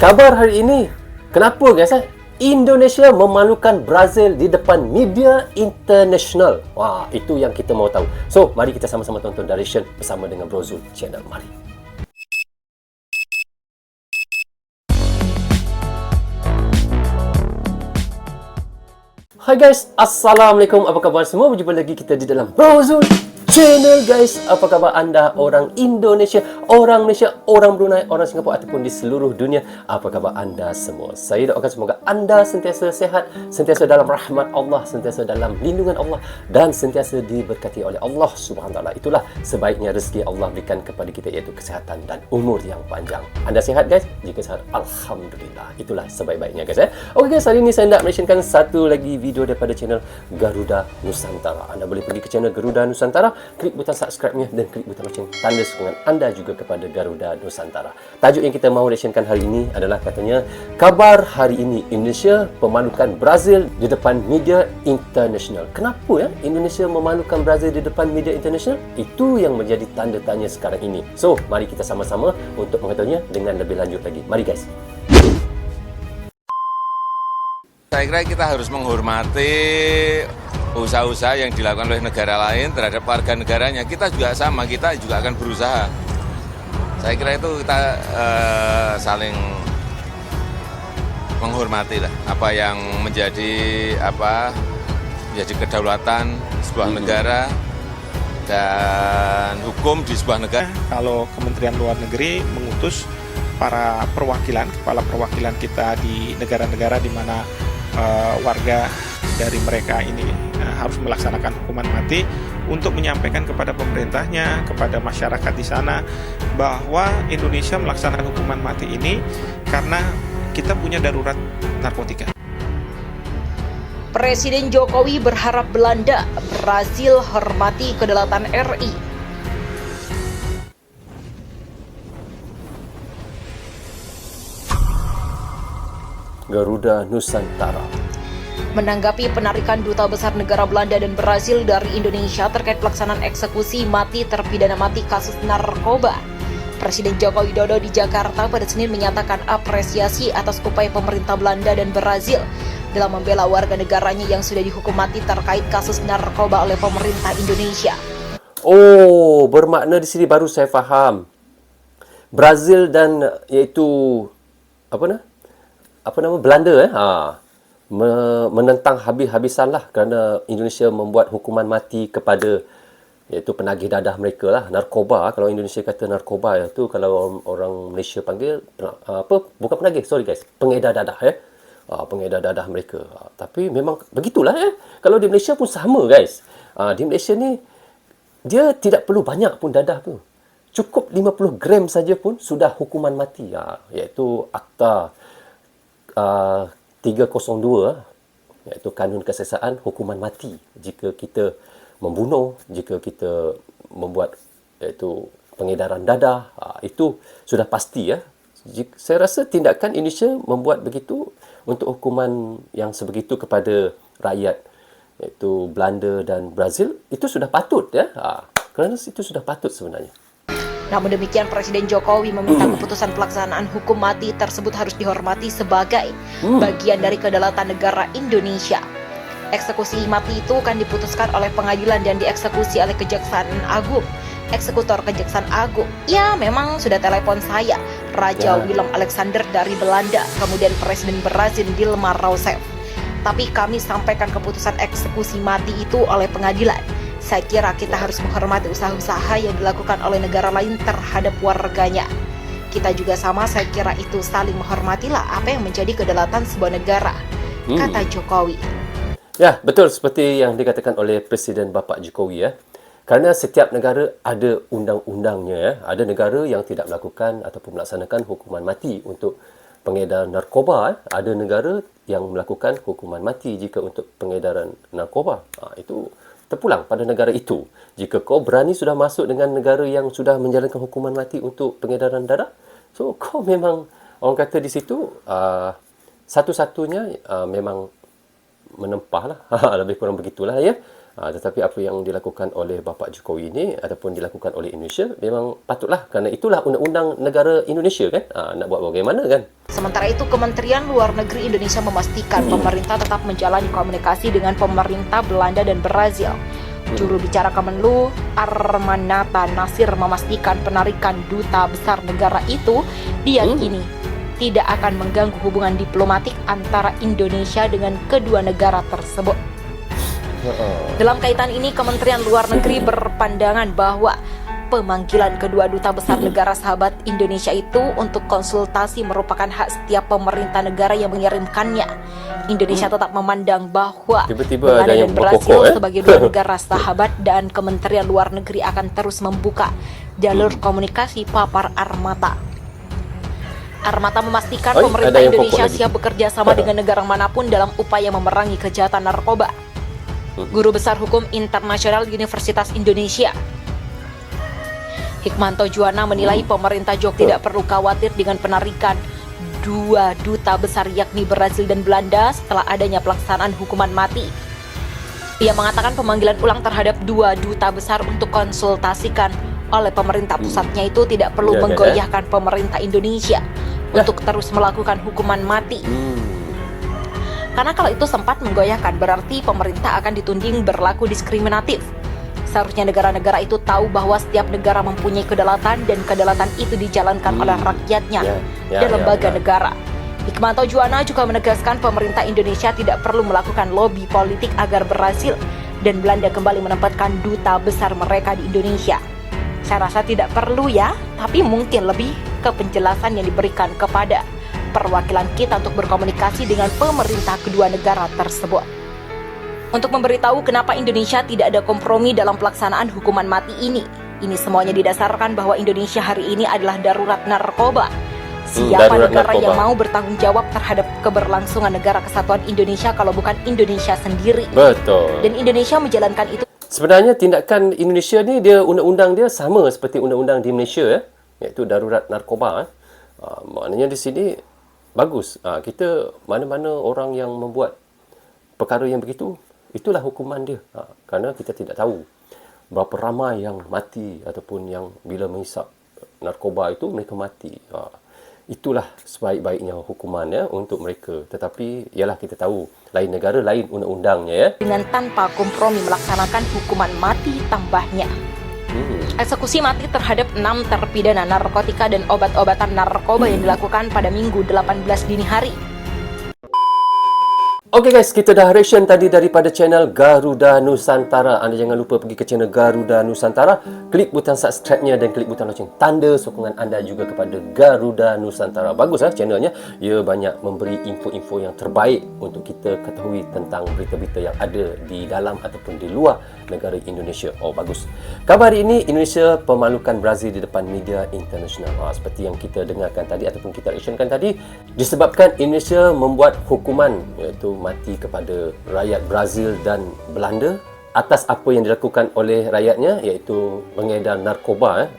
Kabar hari ini, kenapa guys? Indonesia memalukan Brazil di depan media international. Wah, itu yang kita mau tahu. So, mari kita sama-sama tonton Direction bersama dengan Bro Zul Channel. Mari. Hai guys, Assalamualaikum. Apa khabar semua? Berjumpa lagi kita di dalam Bro Zul Channel guys. Apa khabar anda orang Indonesia, orang Malaysia, orang Brunei, orang Singapura ataupun di seluruh dunia? Apa khabar anda semua? Saya doakan semoga anda sentiasa sehat, sentiasa dalam rahmat Allah, sentiasa dalam lindungan Allah dan sentiasa diberkati oleh Allah Subhanahu Wa Taala. Itulah sebaiknya rezeki Allah berikan kepada kita, iaitu kesihatan dan umur yang panjang. Anda sihat guys? Jika sihat, alhamdulillah. Itulah sebaik-baiknya guys. Okey guys, hari ini saya nak mentionkan satu lagi video daripada channel Garuda Nusantara. Anda boleh pergi ke channel Garuda Nusantara, klik butang subscribe-nya dan klik butang loceng tanda sokongan anda juga kepada Garuda Nusantara. Tajuk yang kita mahu reactionkan hari ini adalah katanya kabar hari ini Indonesia memalukan Brazil di depan media international. Kenapa ya Indonesia memalukan Brazil di depan media international? Itu yang menjadi tanda tanya sekarang ini. So, mari kita sama-sama untuk mengetahuinya dengan lebih lanjut lagi. Mari guys. Saya kira kita harus menghormati usaha-usaha yang dilakukan oleh negara lain terhadap warga negaranya. Kita juga sama, kita juga akan berusaha. Saya kira itu kita saling menghormati lah apa yang menjadi kedaulatan sebuah negara dan hukum di sebuah negara. Kalau Kementerian Luar Negeri mengutus para perwakilan, kepala perwakilan kita di negara-negara di mana warga dari mereka ini harus melaksanakan hukuman mati untuk menyampaikan kepada pemerintahnya, kepada masyarakat di sana bahwa Indonesia melaksanakan hukuman mati ini karena kita punya darurat narkotika. Presiden Jokowi berharap Belanda, Brazil hormati kedaulatan RI. Garuda Nusantara. Menanggapi penarikan Duta Besar negara Belanda dan Brazil dari Indonesia terkait pelaksanaan eksekusi mati terpidana mati kasus narkoba, Presiden Joko Widodo di Jakarta pada Senin menyatakan apresiasi atas upaya pemerintah Belanda dan Brazil dalam membela warga negaranya yang sudah dihukum mati terkait kasus narkoba oleh pemerintah Indonesia. Oh, bermakna di sini baru saya faham. Brazil dan iaitu Belanda menentang habis-habisanlah kerana Indonesia membuat hukuman mati kepada iaitu penagih dadah mereka lah, narkoba. Kalau Indonesia kata narkoba itu, kalau orang Malaysia panggil bukan penagih, sorry guys, pengedar dadah ya. Pengedar dadah mereka. Tapi memang begitulah ya. Kalau di Malaysia pun sama guys. Di Malaysia ni dia tidak perlu banyak pun dadah tu. Cukup 50 gram saja pun sudah hukuman mati. Iaitu Akta 302, iaitu kanun keseksaan hukuman mati jika kita membunuh, jika kita membuat iaitu pengedaran dadah. Itu sudah pasti ya. Saya rasa tindakan Indonesia membuat begitu untuk hukuman yang sebegitu kepada rakyat iaitu Belanda dan Brazil, itu sudah patut ya. Kerana itu sudah patut sebenarnya. Namun demikian, Presiden Jokowi meminta keputusan pelaksanaan hukum mati tersebut harus dihormati sebagai bagian dari kedaulatan negara Indonesia. Eksekusi mati itu akan diputuskan oleh pengadilan dan dieksekusi oleh Kejaksaan Agung. Eksekutor Kejaksaan Agung, ya memang sudah telepon saya, Raja Willem Alexander dari Belanda, kemudian Presiden Brazil Dilma Rousseff. Tapi kami sampaikan keputusan eksekusi mati itu oleh pengadilan. Saya kira kita harus menghormati usaha-usaha yang dilakukan oleh negara lain terhadap warganya. Kita juga sama, saya kira itu saling menghormatilah apa yang menjadi kedaulatan sebuah negara, kata Jokowi. Ya, betul seperti yang dikatakan oleh Presiden Bapak Jokowi ya. Kerana setiap negara ada undang-undangnya ya. Ada negara yang tidak melakukan ataupun melaksanakan hukuman mati untuk pengedar narkoba. Ada negara yang melakukan hukuman mati jika untuk pengedaran narkoba. Itu terpulang pada negara itu. Jika kau berani sudah masuk dengan negara yang sudah menjalankan hukuman mati untuk pengedaran dadah, so kau memang, orang kata di situ, satu-satunya memang menempah lah. Lebih kurang begitulah ya. Tetapi apa yang dilakukan oleh Bapak Jokowi ini ataupun dilakukan oleh Indonesia memang patutlah, kerana itulah undang-undang negara Indonesia kan. Nak buat bagaimana kan? Sementara itu, Kementerian Luar Negeri Indonesia memastikan pemerintah tetap menjalani komunikasi dengan pemerintah Belanda dan Brazil. Juru bicara Kemenlu, Armanata Nasir, memastikan penarikan duta besar negara itu diyakini tidak akan mengganggu hubungan diplomatik antara Indonesia dengan kedua negara tersebut. Dalam kaitan ini, Kementerian Luar Negeri berpandangan bahwa pemanggilan kedua duta besar negara sahabat Indonesia itu untuk konsultasi merupakan hak setiap pemerintah negara yang mengirimkannya. Indonesia tetap memandang bahwa Tiba-tiba ada Belanda yang dan Brasil berkokok, sebagai dua negara sahabat, dan Kementerian Luar Negeri akan terus membuka jalur komunikasi, papar Armata. Armata memastikan pemerintah ada yang Indonesia pokok lagi. siap bekerja sama dengan negara manapun dalam upaya memerangi kejahatan narkoba. Guru Besar Hukum Internasional Universitas Indonesia, Hikmanto Juwana, menilai pemerintah Jok tidak perlu khawatir dengan penarikan dua duta besar yakni Brazil dan Belanda setelah adanya pelaksanaan hukuman mati. Ia mengatakan pemanggilan ulang terhadap dua duta besar untuk konsultasikan oleh pemerintah pusatnya itu tidak perlu menggoyahkan pemerintah Indonesia untuk terus melakukan hukuman mati. Karena kalau itu sempat menggoyahkan, berarti pemerintah akan dituding berlaku diskriminatif. Seharusnya negara-negara itu tahu bahwa setiap negara mempunyai kedaulatan dan kedaulatan itu dijalankan oleh rakyatnya dan lembaga negara. Hikmanto Juwana juga menegaskan pemerintah Indonesia tidak perlu melakukan lobi politik agar Brasil dan Belanda kembali menempatkan duta besar mereka di Indonesia. Saya rasa tidak perlu ya, tapi mungkin lebih ke penjelasan yang diberikan kepada perwakilan kita untuk berkomunikasi dengan pemerintah kedua negara tersebut. Untuk memberitahu kenapa Indonesia tidak ada kompromi dalam pelaksanaan hukuman mati ini. Ini semuanya didasarkan bahwa Indonesia hari ini adalah darurat narkoba. Siapa Darurat negara narkoba yang mau bertanggung jawab terhadap keberlangsungan negara kesatuan Indonesia kalau bukan Indonesia sendiri? Betul. Dan Indonesia menjalankan itu. Sebenarnya tindakan Indonesia ni, dia undang-undang dia sama seperti undang-undang di Malaysia, iaitu darurat narkoba. Maknanya di sini bagus. Kita mana-mana orang yang membuat perkara yang begitu, itulah hukuman dia. Kerana kita tidak tahu berapa ramai yang mati ataupun yang bila menghisap narkoba itu mereka mati. Itulah sebaik-baiknya hukumannya untuk mereka. Tetapi ialah kita tahu lain negara lain undang-undangnya ya. Dengan tanpa kompromi melaksanakan hukuman mati tambahnya. Eksekusi mati terhadap 6 terpidana narkotika dan obat-obatan narkoba yang dilakukan pada Minggu 18 dini hari. Okey guys, kita dah reaction tadi daripada channel Garuda Nusantara. Anda jangan lupa pergi ke channel Garuda Nusantara, klik butang subscribe-nya dan klik butang loceng, tanda sokongan anda juga kepada Garuda Nusantara. Bagus channelnya. Ia banyak memberi info-info yang terbaik untuk kita ketahui tentang berita-berita yang ada di dalam ataupun di luar negara Indonesia. Bagus. Khabar hari ini, Indonesia pemalukan Brazil di depan media internasional. Seperti yang kita dengarkan tadi ataupun kita reactionkan tadi, disebabkan Indonesia membuat hukuman iaitu mati kepada rakyat Brazil dan Belanda atas apa yang dilakukan oleh rakyatnya, iaitu mengedar narkoba.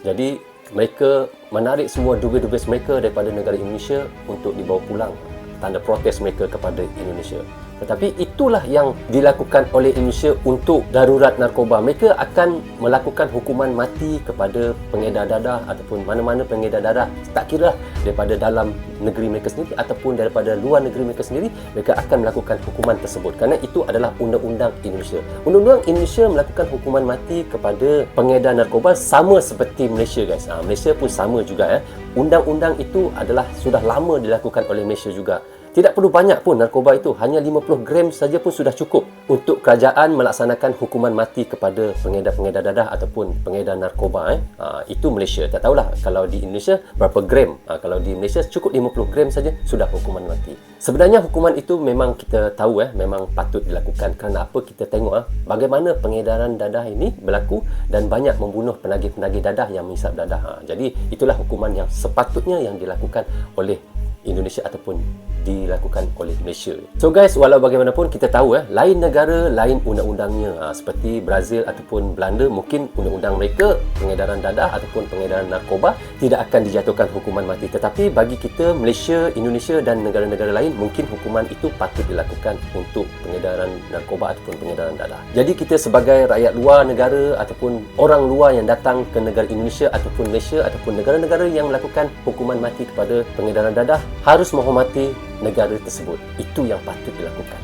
Jadi mereka menarik semua dubes-dubes mereka daripada negara Indonesia untuk dibawa pulang, tanda protes mereka kepada Indonesia. Tetapi itulah yang dilakukan oleh Indonesia untuk darurat narkoba. Mereka akan melakukan hukuman mati kepada pengedar dadah ataupun mana-mana pengedar dadah, tak kira daripada dalam negeri mereka sendiri ataupun daripada luar negeri mereka sendiri, mereka akan melakukan hukuman tersebut. Kerana itu adalah undang-undang Indonesia. Undang-undang Indonesia melakukan hukuman mati kepada pengedar narkoba sama seperti Malaysia guys. Malaysia pun sama juga Undang-undang itu adalah sudah lama dilakukan oleh Malaysia juga. Tidak perlu banyak pun narkoba itu, hanya 50 gram saja pun sudah cukup untuk kerajaan melaksanakan hukuman mati kepada pengedar-pengedar dadah ataupun pengedar narkoba. Itu Malaysia. Tak tahulah kalau di Indonesia berapa gram. Kalau di Malaysia cukup 50 gram saja sudah hukuman mati. Sebenarnya hukuman itu memang kita tahu memang patut dilakukan. Kerana apa? Kita tengok bagaimana pengedaran dadah ini berlaku dan banyak membunuh penagih-penagih dadah yang menghisap dadah. Jadi itulah hukuman yang sepatutnya yang dilakukan oleh Indonesia ataupun dilakukan oleh Malaysia. So guys, walau bagaimanapun kita tahu lain negara, lain undang-undangnya. Seperti Brazil ataupun Belanda, mungkin undang-undang mereka pengedaran dadah ataupun pengedaran narkoba tidak akan dijatuhkan hukuman mati. Tetapi bagi kita Malaysia, Indonesia dan negara-negara lain, mungkin hukuman itu patut dilakukan untuk pengedaran narkoba ataupun pengedaran dadah. Jadi kita sebagai rakyat luar negara ataupun orang luar yang datang ke negara Indonesia ataupun Malaysia ataupun negara-negara yang melakukan hukuman mati kepada pengedaran dadah harus menghormati negara tersebut. Itu yang patut dilakukan.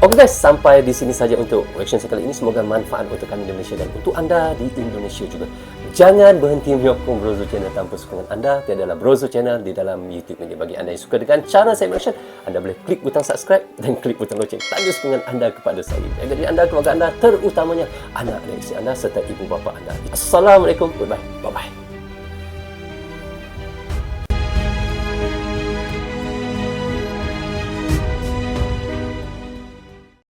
Okey guys, sampai di sini saja untuk reaction saya kali ini. Semoga manfaat untuk kami di Malaysia dan untuk anda di Indonesia juga. Jangan berhenti menyokong Brozo Channel. Tanpa sokongan anda, tiadalah Brozo Channel di dalam YouTube ini. Bagi anda yang suka dengan cara saya reaction, anda boleh klik butang subscribe dan klik butang loceng. Tanda sokongan anda kepada saya. Jaga diri anda, keluarga anda, terutamanya anak dan isteri anda serta ibu bapa anda. Assalamualaikum. Goodbye. Bye-bye.